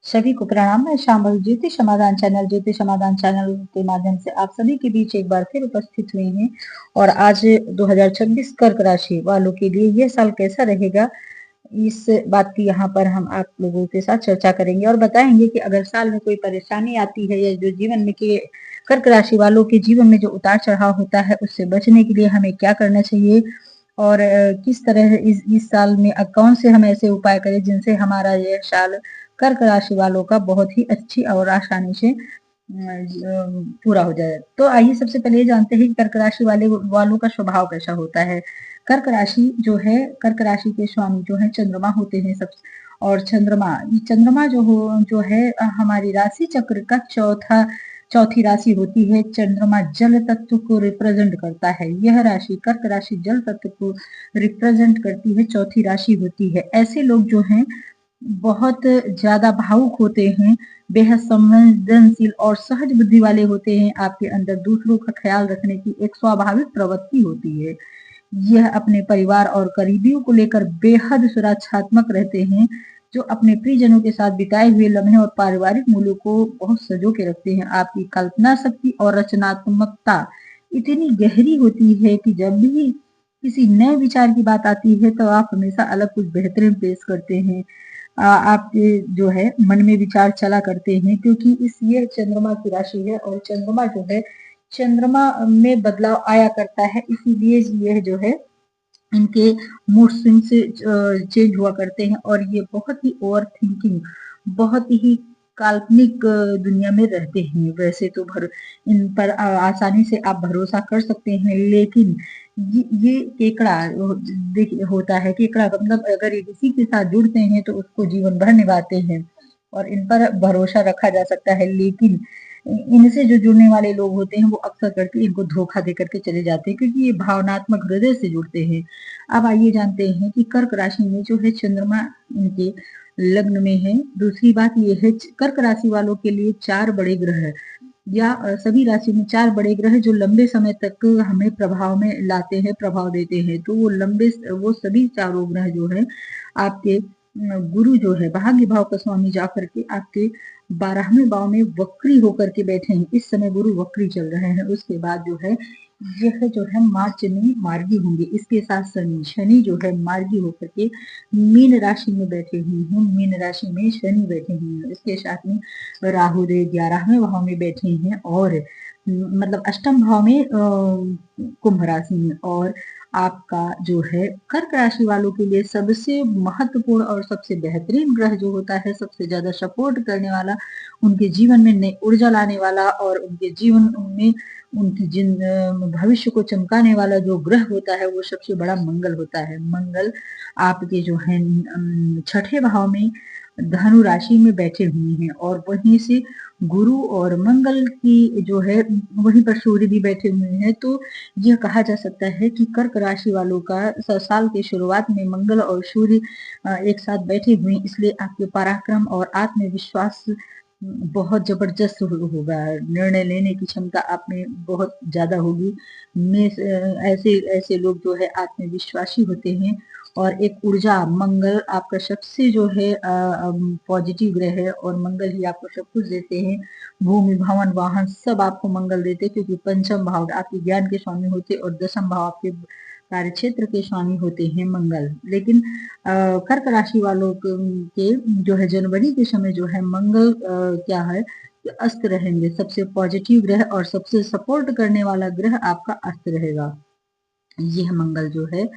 सभी को प्रणाम। मैं शांभवी ज्योतिष समाधान चैनल के माध्यम से आप सभी के बीच एक बार फिर उपस्थित हुई हैं और आज 2026 कर्क राशि वालों के लिए यह साल कैसा रहेगा, इस बात की यहाँ पर हम आप लोगों के साथ चर्चा करेंगे और बताएंगे कि अगर साल में कोई परेशानी आती है या जो जीवन में के कर्क राशि वालों के जीवन में जो उतार चढ़ाव होता है उससे बचने के लिए हमें क्या करना चाहिए और किस तरह इस साल में कौन से हम ऐसे उपाय करें जिनसे हमारा यह साल कर्क राशि वालों का बहुत ही अच्छी और आसानी से पूरा हो जाए। तो आइए सबसे पहले ये जानते हैं कि कर्क राशि वालों का स्वभाव कैसा होता है। कर्क राशि जो है, कर्क राशि के स्वामी जो है चंद्रमा होते हैं सब। और चंद्रमा जो है हमारी राशि चक्र का चौथी राशि होती है। चंद्रमा जल तत्व को रिप्रेजेंट करता है। यह राशि कर्क राशि जल तत्व को रिप्रेजेंट करती है, चौथी राशि होती है। ऐसे लोग जो हैं बहुत ज्यादा भावुक होते हैं, बेहद संवेदनशील और सहज बुद्धि वाले होते हैं। आपके अंदर दूसरों का ख्याल रखने की एक स्वाभाविक प्रवृत्ति होती है। यह अपने परिवार और करीबियों को लेकर बेहद सुरक्षात्मक रहते हैं, जो अपने प्रियजनों के साथ बिताए हुए लम्हे और पारिवारिक मूल्यों को बहुत सजो के रखते हैं। आपकी कल्पना शक्ति और रचनात्मकता इतनी गहरी होती है कि जब भी किसी नए विचार की बात आती है तो आप हमेशा अलग कुछ बेहतरीन पेश करते हैं। आपके जो है मन में विचार चला करते हैं, क्योंकि ये चंद्रमा की राशि है और चंद्रमा जो है, चंद्रमा में बदलाव आया करता है, इसीलिए यह जो है इनके मूड स्विंग से चेंज हुआ करते हैं और ये बहुत ही ओवर थिंकिंग, बहुत ही काल्पनिक दुनिया में रहते हैं। वैसे तो इन पर आसानी से आप भरोसा कर सकते हैं, लेकिन ये केकड़ा होता है। केकड़ा मतलब अगर ये किसी के साथ जुड़ते हैं तो उसको जीवन भर निभाते हैं और इन पर भरोसा रखा जा सकता है। लेकिन इनसे जो जुड़ने वाले लोग होते हैं वो अक्सर करके इनको धोखा दे करके चले जाते हैं, क्योंकि ये भावनात्मक हृदय से जुड़ते हैं। अब आइए जानते हैं कि कर्क राशि में जो है चंद्रमा इनके लग्न में है। दूसरी बात ये है, कर्क राशि वालों के लिए 4 बड़े ग्रह या सभी राशि में 4 बड़े ग्रह जो लंबे समय तक हमें प्रभाव में लाते हैं, प्रभाव देते हैं। तो वो सभी चारों ग्रह जो है आपके गुरु जो है भाग्य भाव का स्वामी जाकर के आपके 12वें भाव में वक्री होकर के बैठे हैं। इस समय गुरु वक्री चल रहे हैं। उसके बाद जो है यह जो है मार्च में मार्गी होंगे। इसके साथ शनि जो है मार्गी होकर के मीन राशि में बैठे हुए हैं। मीन राशि में शनि बैठे हुए हैं। इसके साथ में राहु देव 11वें भाव में बैठे हैं और मतलब अष्टम भाव में कुंभ राशि में। और आपका जो है कर्क राशि वालों के लिए सबसे महत्वपूर्ण और सबसे बेहतरीन ग्रह जो होता है, सबसे ज्यादा सपोर्ट करने वाला, उनके जीवन में नई ऊर्जा लाने वाला और उनके जीवन में उनकी भविष्य को चमकाने वाला जो ग्रह होता है वो सबसे बड़ा मंगल होता है। मंगल आपके जो है 6ठे भाव में धनु राशि में बैठे हुए हैं और वहीं से गुरु और मंगल की जो है वहीं पर सूर्य भी बैठे हुए हैं। तो यह कहा जा सकता है कि कर्क राशि वालों का साल के शुरुआत में मंगल और सूर्य एक साथ बैठे हुए, इसलिए आपके पराक्रम और आत्मविश्वास बहुत जबरदस्त होगा। निर्णय लेने की क्षमता आप में बहुत ज्यादा होगी। ऐसे ऐसे लोग जो है आत्मविश्वासी होते हैं और एक ऊर्जा, मंगल आपका सबसे जो है पॉजिटिव ग्रह है और मंगल ही आपको सब कुछ देते हैं। भूमि, भवन, वाहन सब आपको मंगल देते, क्योंकि पंचम भाव आपके ज्ञान के स्वामी होते और दसम भाव आपके कार्य क्षेत्र के स्वामी होते हैं मंगल। लेकिन कर्क राशि वालों के जो है जनवरी के समय जो है मंगल क्या है, अस्त रहेंगे। सबसे पॉजिटिव ग्रह और सबसे सपोर्ट करने वाला ग्रह आपका अस्त रहेगा। यह मंगल जो है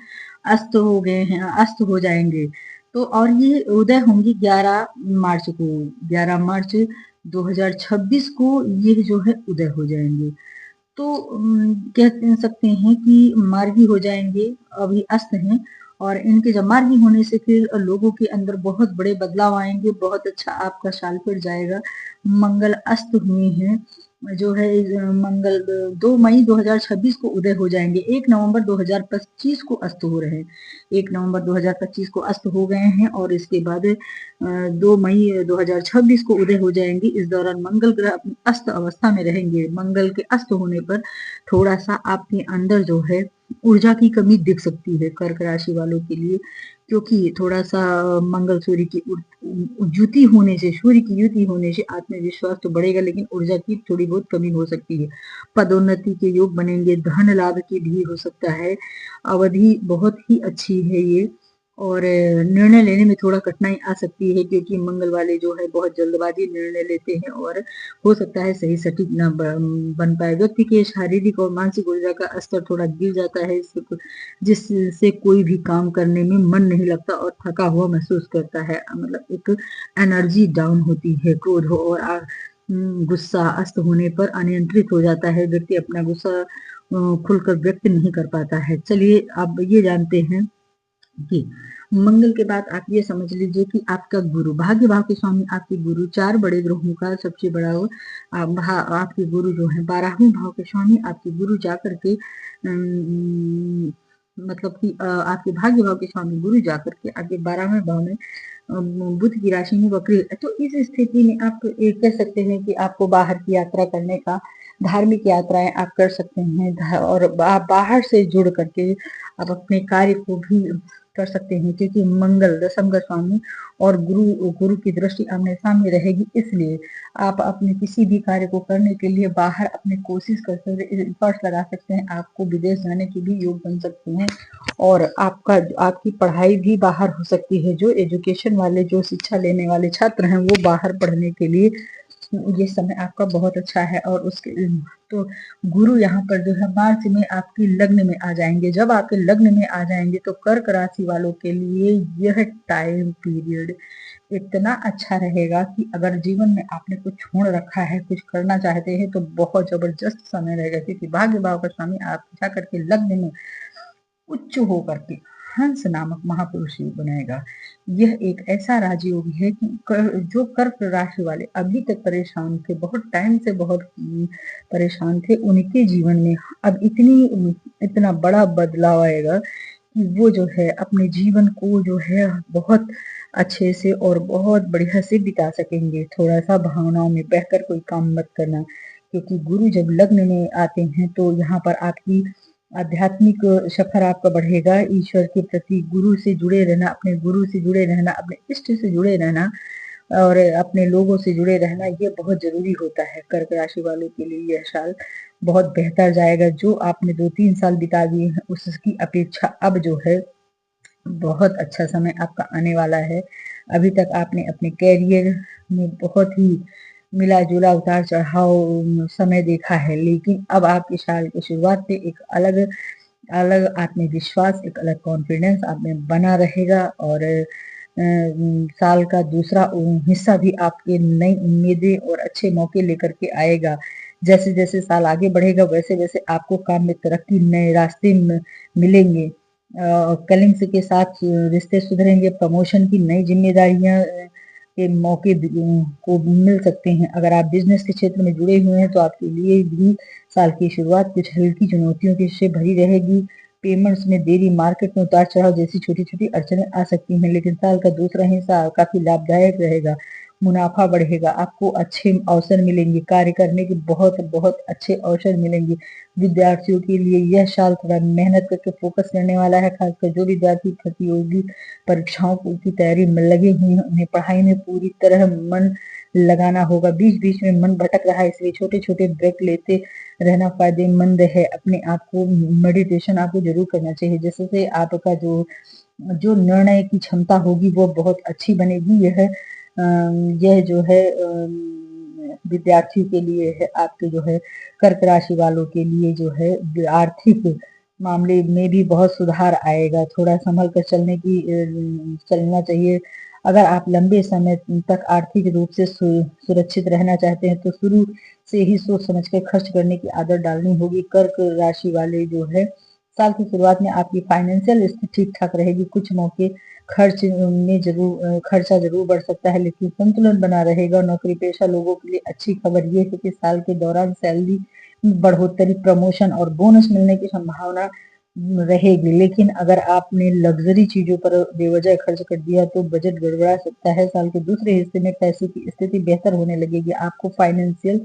अस्त हो गए हैं, अस्त हो जाएंगे। तो और ये उदय होंगे 11 मार्च को। 11 मार्च 2026 को ये जो है उदय हो जाएंगे। तो कह सकते हैं कि मार्गी हो जाएंगे, अभी अस्त हैं और इनके जब मार्गी होने से फिर लोगों के अंदर बहुत बड़े बदलाव आएंगे। बहुत अच्छा आपका साल फिर जाएगा। मंगल अस्त हुए हैं जो है मंगल 2 मई 2026 को उदय हो जाएंगे। 1 नवंबर 2025 को अस्त हो रहे हैं। 1 नवंबर 2025 को अस्त हो गए हैं और इसके बाद 2 मई 2026 को उदय हो जाएंगे। इस दौरान मंगल ग्रह अपनी अस्त अवस्था में रहेंगे। मंगल के अस्त होने पर थोड़ा सा आपके अंदर जो है ऊर्जा की कमी दिख सकती है कर्क राशि वालों के लिए, क्योंकि थोड़ा-सा मंगल सूर्य की युति होने से, सूर्य की युति होने से आत्मविश्वास तो बढ़ेगा, लेकिन ऊर्जा की थोड़ी बहुत कमी हो सकती है। पदोन्नति के योग बनेंगे, धन लाभ की भी हो सकता है। अवधि बहुत ही अच्छी है ये, और निर्णय लेने में थोड़ा कठिनाई आ सकती है, क्योंकि मंगल वाले जो है बहुत जल्दबाजी निर्णय लेते हैं और हो सकता है सही सटीक ना बन पाए। व्यक्ति के शारीरिक और मानसिक ऊर्जा का स्तर थोड़ा गिर जाता है, जिससे कोई भी काम करने में मन नहीं लगता और थका हुआ महसूस करता है। मतलब एक एनर्जी डाउन होती है। क्रोध हो और गुस्सा अस्त होने पर अनियंत्रित हो जाता है। व्यक्ति अपना गुस्सा खुलकर व्यक्त नहीं कर पाता है। चलिए अब ये जानते हैं कि मंगल के बाद आप ये समझ लीजिए कि आपका गुरु, भाग्य भाव के स्वामी आपके गुरु, 4 बड़े ग्रहों का सबसे बड़ा वो आपके गुरु जो है 12वें भाव के स्वामी आपके गुरु जाकर के मतलब कि आपके भाग्य भाव के स्वामी गुरु जाकर के आपके 12वें भाव में बुध की राशि में वक्री है। तो इस स्थिति में आप कह सकते हैं कि आपको बाहर की यात्रा करने का, धार्मिक यात्राएं आप कर सकते हैं, और बाहर से जुड़ करके आप अपने कार्य को भी कर सकते हैं, क्योंकि मंगल दशम का स्वामी और गुरु की दृष्टि आमने सामने रहेगी। इसलिए आप अपने किसी भी कार्य को करने के लिए बाहर अपनी कोशिश कर सकते, एफर्ट्स लगा सकते हैं। आपको विदेश जाने के भी योग बन सकते हैं, और आपकी पढ़ाई भी बाहर हो सकती है। जो एजुकेशन वाले, जो शिक्षा लेने वाले छात्र हैं, वो बाहर पढ़ने के लिए ये समय आपका बहुत अच्छा है। और उसके तो गुरु यहाँ पर जो है मार्च में आपकी लग्न में आ जाएंगे। जब आपके लग्न में आ जाएंगे तो कर्क राशि वालों के लिए यह टाइम पीरियड इतना अच्छा रहेगा कि अगर जीवन में आपने कुछ छोड़ रखा है, कुछ करना चाहते हैं, तो बहुत जबरदस्त समय रहेगा, क्योंकि भाग्य भाव का स्वामी आप जाकर के लग्न में उच्च होकर के हंस नामक महापुरुष योग बनाएगा। यह एक ऐसा राजयोग है कि जो कर्क राशि वाले अभी तक परेशान थे, बहुत टाइम से बहुत परेशान थे, उनके जीवन में अब इतना बड़ा बदलाव आएगा कि वो जो है अपने जीवन को जो है बहुत अच्छे से और बहुत बढ़िया से बिता सकेंगे। थोड़ा सा भावनाओं में बहकर कोई काम मत करना, क्योंकि गुरु जब लग्न में आते हैं तो यहाँ पर आपकी आध्यात्मिक सफर आपका बढ़ेगा। ईश्वर के प्रति गुरु से जुड़े रहना, अपने गुरु से जुड़े रहना, अपने इष्ट से जुड़े रहना और अपने लोगों से जुड़े रहना, ये बहुत जरूरी होता है। कर्क राशि वालों के लिए यह साल बहुत बेहतर जाएगा। जो आपने 2-3 साल बिता दिए हैं, उसकी अपेक्षा अब जो है बहुत अच्छा समय आपका आने वाला है। अभी तक आपने अपने कैरियर में बहुत ही मिला जुला उतार चढ़ाव समय देखा है, लेकिन अब आपकी साल की शुरुआत पे एक अलग अलग आत्मविश्वास, एक अलग कॉन्फिडेंस आप में बना रहेगा, और साल का दूसरा हिस्सा भी आपके नई उम्मीदें और अच्छे मौके लेकर के आएगा। जैसे जैसे साल आगे बढ़ेगा, वैसे वैसे आपको काम में तरक्की, नए रास्ते मिलेंगे। कलिंग्स के साथ रिश्ते सुधरेंगे, प्रमोशन की नई जिम्मेदारियां के मौके को मिल सकते हैं। अगर आप बिजनेस के क्षेत्र में जुड़े हुए हैं तो आपके लिए भी साल की शुरुआत कुछ हल्की चुनौतियों के से भरी रहेगी। पेमेंट्स में देरी, मार्केट में उतार चढ़ाव जैसी छोटी छोटी अड़चनें आ सकती हैं, लेकिन साल का दूसरा हिस्सा काफी लाभदायक रहेगा। मुनाफा बढ़ेगा, आपको अच्छे अवसर मिलेंगे, कार्य करने के बहुत बहुत अच्छे अवसर मिलेंगे। विद्यार्थियों के लिए यह साल थोड़ा मेहनत करके फोकस करने वाला है। खासकर जो विद्यार्थी प्रतियोगी परीक्षाओं की तैयारी में लगे हुए हैं, उन्हें पढ़ाई में पूरी तरह मन लगाना होगा। बीच बीच में मन भटक रहा है, इसलिए छोटे छोटे ब्रेक लेते रहना फायदेमंद है। अपने आप को मेडिटेशन आपको जरूर करना चाहिए, जिससे आपका जो जो निर्णय की क्षमता होगी वो बहुत अच्छी बनेगी। यह जो है विद्यार्थियों के लिए है। आपके जो है कर्क राशि वालों के लिए जो है आर्थिक मामले में भी बहुत सुधार आएगा। थोड़ा संभल कर चलना चाहिए। अगर आप लंबे समय तक आर्थिक रूप से सुरक्षित रहना चाहते हैं तो शुरू से ही सोच समझ कर खर्च करने की आदत डालनी होगी। कर्क राशि वाले जो है साल की शुरुआत में आपकी फाइनेंशियल स्थिति ठीक ठाक रहेगी। कुछ मौके खर्चा जरूर बढ़ सकता है, लेकिन संतुलन बना रहेगा। नौकरी पेशा लोगों के लिए अच्छी खबर ये है कि साल के दौरान सैलरी बढ़ोतरी, प्रमोशन और बोनस मिलने की संभावना रहेगी। लेकिन अगर आपने लग्जरी चीजों पर बेवजह खर्च कर दिया तो बजट गड़बड़ा सकता है। साल के दूसरे हिस्से में पैसे की स्थिति बेहतर होने लगेगी। आपको फाइनेंशियल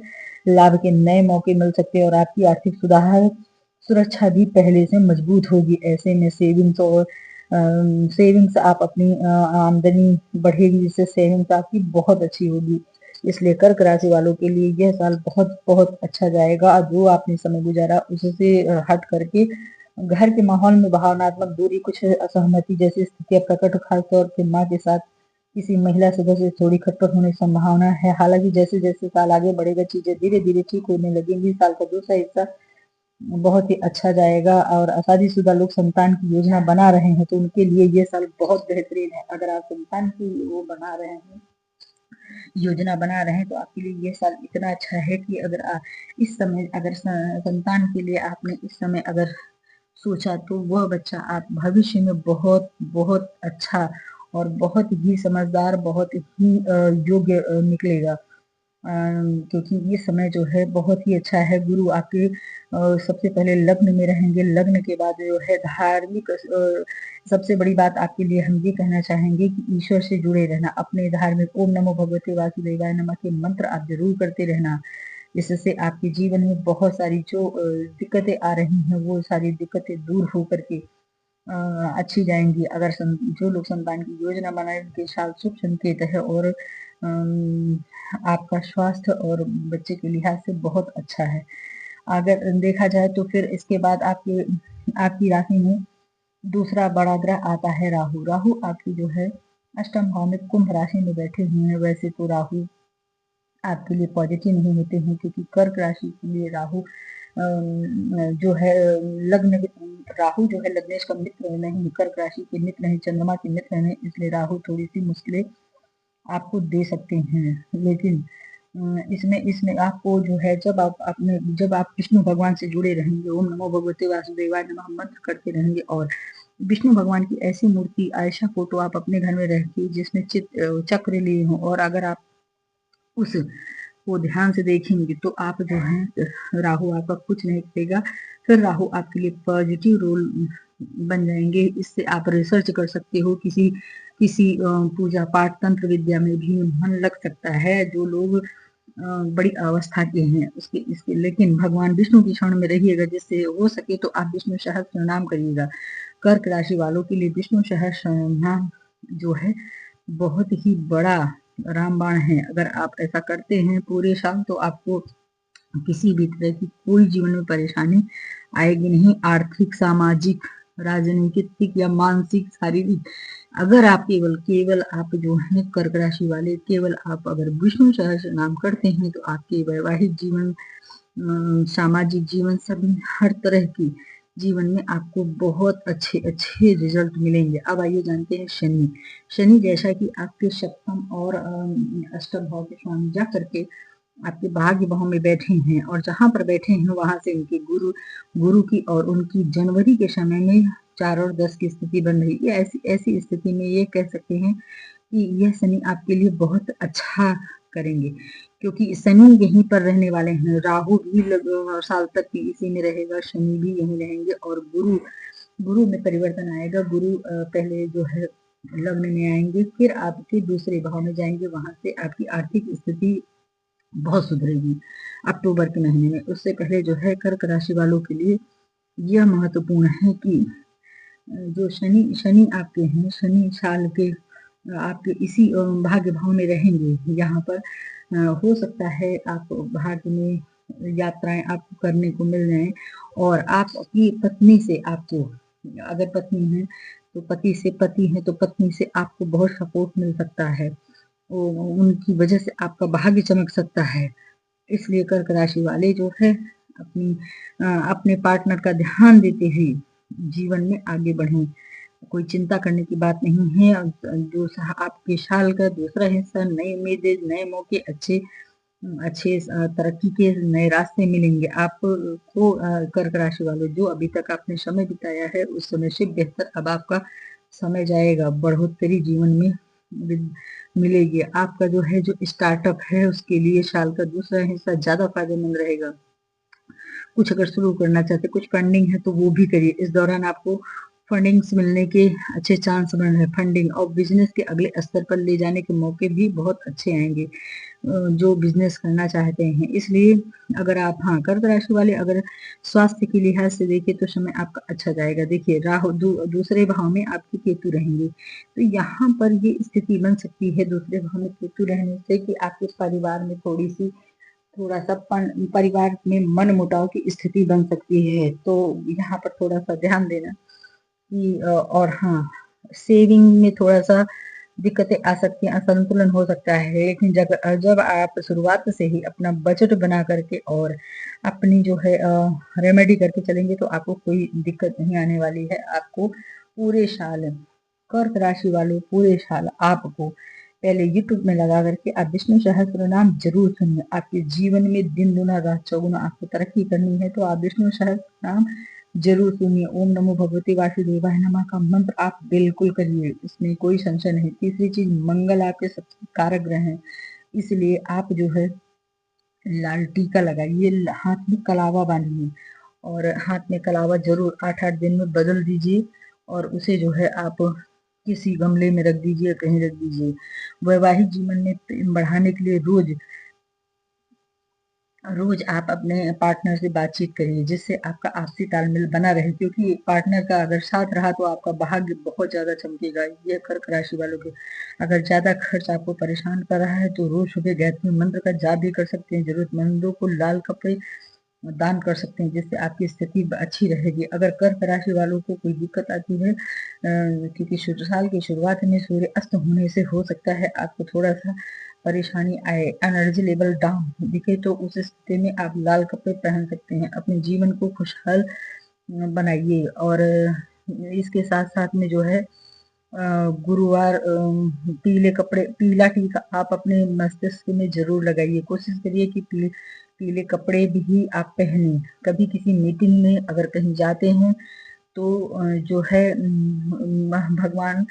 लाभ के नए मौके मिल सकते हैं और आपकी आर्थिक सुरक्षा भी पहले से मजबूत होगी। ऐसे में सेविंग्स और सेविंग्स आप अपनी आमदनी बढ़ेगी, जिससे सेविंग्स आपकी बहुत अच्छी होगी। इसलिए कर्क राशि वालों के लिए यह साल बहुत बहुत अच्छा जाएगा। और जो आपने समय गुजारा उससे हट करके घर के माहौल में भावनात्मक दूरी, कुछ असहमति जैसी स्थितियां प्रकट, खासतौर पे माँ के साथ किसी महिला सदस्य से थोड़ी खटपट होने की संभावना है। हालांकि जैसे जैसे साल आगे बढ़ेगा चीजें धीरे धीरे ठीक होने लगेंगी। साल का दूसरा हिस्सा बहुत ही अच्छा जाएगा। और शादीशुदा लोग संतान की योजना बना रहे हैं तो उनके लिए ये साल बहुत बेहतरीन है। अगर आप संतान की वो बना रहे हैं, योजना बना रहे हैं, तो आपके लिए ये साल इतना अच्छा है कि अगर इस समय अगर संतान के लिए आपने इस समय अगर सोचा तो वह बच्चा आप भविष्य में बहुत बहुत अच्छा और बहुत ही समझदार, बहुत ही योग्य निकलेगा। क्योंकि ये समय जो है बहुत ही अच्छा है। गुरु आपके सबसे पहले लग्न में रहेंगे, लग्न के बाद जो है धार्मिक, सबसे बड़ी बात आपके लिए हम ये कहना चाहेंगे कि ईश्वर से जुड़े रहना। अपने धार्मिक ओम नमो भगवते वासुदेवाय नमः के मंत्र आप जरूर करते रहना। इससे आपके जीवन में बहुत सारी जो दिक्कतें आ रही हैं वो सारी दिक्कतें दूर हो करके अच्छी जाएंगी। अगर जो लोग संतान की योजना बनाए उनके साथ शुभ संकेत है और आपका स्वास्थ्य और बच्चे के लिहाज से बहुत अच्छा है। अगर देखा जाए तो फिर इसके बाद आपकी राशि में दूसरा बड़ा ग्रह आता है राहु। राहु आपकी जो है अष्टम भाव में कुंभ राशि में बैठे हुए हैं। वैसे तो राहु आपके लिए पॉजिटिव नहीं होते हैं, क्योंकि कर्क राशि के लिए राहु जो है लग्न, राहु जो है लग्नेश का मित्र नहीं, कर्क राशि के मित्र नहीं, चंद्रमा के मित्र नहीं। इसलिए राहु थोड़ी सी मुश्किलें आपको दे सकते हैं। लेकिन इसमें इसमें आपको जो है जब आप विष्णु भगवान से जुड़े रहेंगे, ओम नमो भगवते वासुदेवाय नमः मंत्र करते रहेंगे, और विष्णु भगवान की ऐसी मूर्ति, ऐसा फोटो आप अपने घर में रखिए जिसमें चक्र लिए हो, और अगर आप उस वो ध्यान से देखेंगे तो आप जो है राहु आपका कुछ नहीं करेगा। फिर राहु आपके लिए पॉजिटिव रोल बन जाएंगे। इससे आप रिसर्च कर सकते हो, किसी किसी पूजा पाठ तंत्र विद्या में भी मन लग सकता है। जो लोग बड़ी अवस्था के हैं उसके इसके लेकिन भगवान विष्णु की शरण में रहिएगा। जिससे हो सके तो आप विष्णु सहस्त्र नाम करिएगा। कर्क राशि वालों के लिए विष्णु सहस्त्र नाम जो है बहुत ही बड़ा रामबाण है। अगर आप ऐसा करते हैं पूरे साल तो आपको किसी भी तरह की कोई जीवन में परेशानी आएगी नहीं। आर्थिक, सामाजिक, राजनीतिक या मानसिक, शारीरिक, अगर आप केवल केवल आप जो है कर्क राशि वाले केवल आप अगर विष्णु सहस्त्र नाम करते हैं तो आपके वैवाहिक जीवन, सामाजिक जीवन, सभी हर तरह की जीवन में आपको बहुत अच्छे अच्छे रिजल्ट मिलेंगे। अब आइए जानते हैं शनि। शनि जैसा कि आपके सप्तम और अष्टम भाव के स्वामी जा करके आपके भाग्य भाव में बैठे हैं, और जहां पर बैठे हैं वहां से उनके गुरु की और उनकी जनवरी के समय में 4 और 10 की स्थिति बन रही है। ऐसी ऐसी स्थिति में ये कह सकते हैं कि यह शनि आपके लिए बहुत अच्छा करेंगे, क्योंकि शनि यहीं पर रहने वाले हैं। राहु भी साल तक इसी में रहेगा, शनि भी यहीं रहेंगे, और गुरु में परिवर्तन आएगा। गुरु पहले जो है लग्न में आएंगे, फिर आपके दूसरे भाव में जाएंगे, वहां से आपकी आर्थिक स्थिति बहुत सुधरेगी अक्टूबर के महीने में। उससे पहले जो है कर्क राशि वालों के लिए यह महत्वपूर्ण है कि जो शनि आपके हैं, शनि साल के आपके इसी भाग्य भाव में रहेंगे। यहाँ पर हो सकता है आप भाग्य में यात्राएं आपको करने को मिल जाए, और आप अपनी पत्नी से, आपको अगर पत्नी है तो पति से, पति है तो पत्नी से आपको बहुत सपोर्ट मिल सकता है। उनकी वजह से आपका भाग्य चमक सकता है। इसलिए कर्क राशि वाले जो है अपने पार्टनर का ध्यान देते हुए जीवन में आगे बढ़ें। कोई चिंता करने की बात नहीं है। जो आपके साल का दूसरा हिस्सा, नई उम्मीदें, नए मौके, अच्छे अच्छे तरक्की के नए रास्ते मिलेंगे आपको। कर्क राशि वालों, जो अभी तक आपने समय बिताया है उस समय से बेहतर अब आपका समय जाएगा। बढ़ोतरी जीवन में मिलेगी। आपका जो है जो स्टार्टअप है उसके लिए साल का दूसरा हिस्सा ज्यादा फायदेमंद रहेगा। कुछ अगर शुरू करना चाहते, कुछ पेंडिंग है तो वो भी करिए। इस दौरान आपको फंडिंग्स मिलने के अच्छे चांस बन रहे हैं। फंडिंग और बिजनेस के अगले स्तर पर ले जाने के मौके भी बहुत अच्छे आएंगे जो बिजनेस करना चाहते हैं। इसलिए अगर आप हाँ कर्क राशि वाले अगर स्वास्थ्य के लिहाज से देखें तो समय आपका अच्छा जाएगा। देखिए राहु दूसरे भाव में आपके केतु रहेंगे, तो यहाँ पर ये स्थिति बन सकती है दूसरे भाव में केतु रहने से कि आपके परिवार में थोड़ा सा परिवार में मन मुटाव की स्थिति बन सकती है। तो यहाँ पर थोड़ा सा ध्यान देना कि और हाँ सेविंग में थोड़ा सा दिक्कतें आ सकती हैं, असंतुलन हो सकता है। लेकिन जब आप शुरुआत से ही अपना बजट बना करके और अपनी जो है रेमेडी करके चलेंगे तो आपको कोई दिक्कत नहीं आने वाली है। आपको पूरे साल कर्क राशि वालों पूरे साल आपको पहले यूट्यूब में लगा करके आप विष्णु सहस्त्र नाम जरूर सुनिए। आपके जीवन में दिन दुना रात चौगुना आपको तरक्की करनी है तो आप विष्णु सहस्त्र नाम जरूर सुनिए। ओम नमो भगवते वासुदेवाय नमः का मंत्र आप बिल्कुल करिए, इसमें कोई संशय नहीं। तीसरी चीज मंगल आपके सबसे कारक ग्रह हैं, इसलिए आप जो है लाल टीका लगाइए, हाथ में कलावा बांधिए और हाथ में कलावा जरूर 8-8 दिन में बदल दीजिए और उसे जो है आप किसी गमले में रख दीजिए, कहीं रख दीजिए। वैवाहिक जीवन में प्रेम बढ़ाने के लिए रोज रोज आप अपने पार्टनर से बातचीत करिए जिससे आपका आपसी तालमेल बना रहे, क्योंकि पार्टनर का अगर साथ रहा तो आपका भाग्य बहुत ज्यादा चमकेगा। ये कर्क राशि वालों के अगर ज्यादा खर्च आपको परेशान कर रहा है तो रोज सुबह गायत्री मंत्र का जाप भी कर सकते हैं। जरूरतमंदों को लाल कपड़े दान कर सकते हैं जिससे आपकी स्थिति अच्छी रहेगी। अगर कर्क राशि वालों को कोई दिक्कत आती है क्योंकि साल की शुरुआत में सूर्य अस्त होने से हो सकता है आपको थोड़ा सा परेशानी आए, एनर्जी लेवल डाउन दिखे, तो उस स्थिति में आप लाल कपड़े पहन सकते हैं। अपने जीवन को खुशहाल बनाइए और इसके साथ साथ में जो है गुरुवार पीले कपड़े पीला टीका आप अपने मस्तिष्क में जरूर लगाइए। कोशिश करिए कि पीले कपड़े भी आप पहने। कभी किसी मीटिंग में अगर कहीं जाते हैं तो जो है भगवान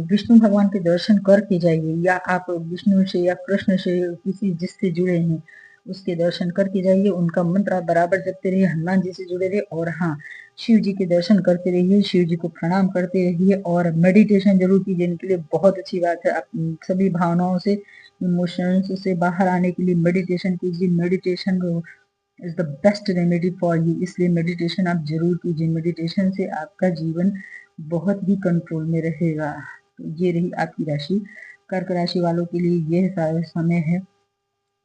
विष्णु भगवान के दर्शन करके जाइए, या आप विष्णु से या कृष्ण से किसी जिससे जुड़े हैं उसके दर्शन करके जाइए। उनका मंत्र आप बराबर जपते रहिए, हनुमान जी से जुड़े रहिए और हाँ शिव जी के दर्शन करते रहिए, शिव जी को प्रणाम करते रहिए और मेडिटेशन जरूर कीजिए। इनके लिए बहुत अच्छी बात है, आप सभी भावनाओं से इमोशंस से बाहर आने के लिए मेडिटेशन कीजिए। Meditation is the best remedy for you, इसलिए मेडिटेशन आप जरूर कीजिए। मेडिटेशन से आपका जीवन बहुत ही कंट्रोल में रहेगा। तो ये रही आपकी राशि। कर्क राशि वालों के लिए यह सारा समय है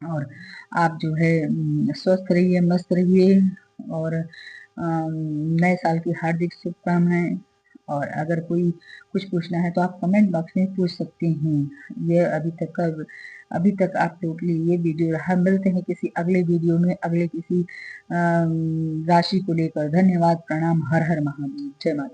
और आप जो है स्वस्थ रहिए, मस्त रहिए और नए साल की हार्दिक शुभकामनाएं। और अगर कोई कुछ पूछना है तो आप कमेंट बॉक्स में पूछ सकते हैं। ये अभी तक आप लोग के लिए ये वीडियो रहा। मिलते हैं किसी अगले वीडियो में अगले किसी राशि को लेकर। धन्यवाद, प्रणाम, हर हर महादेव, जय माता।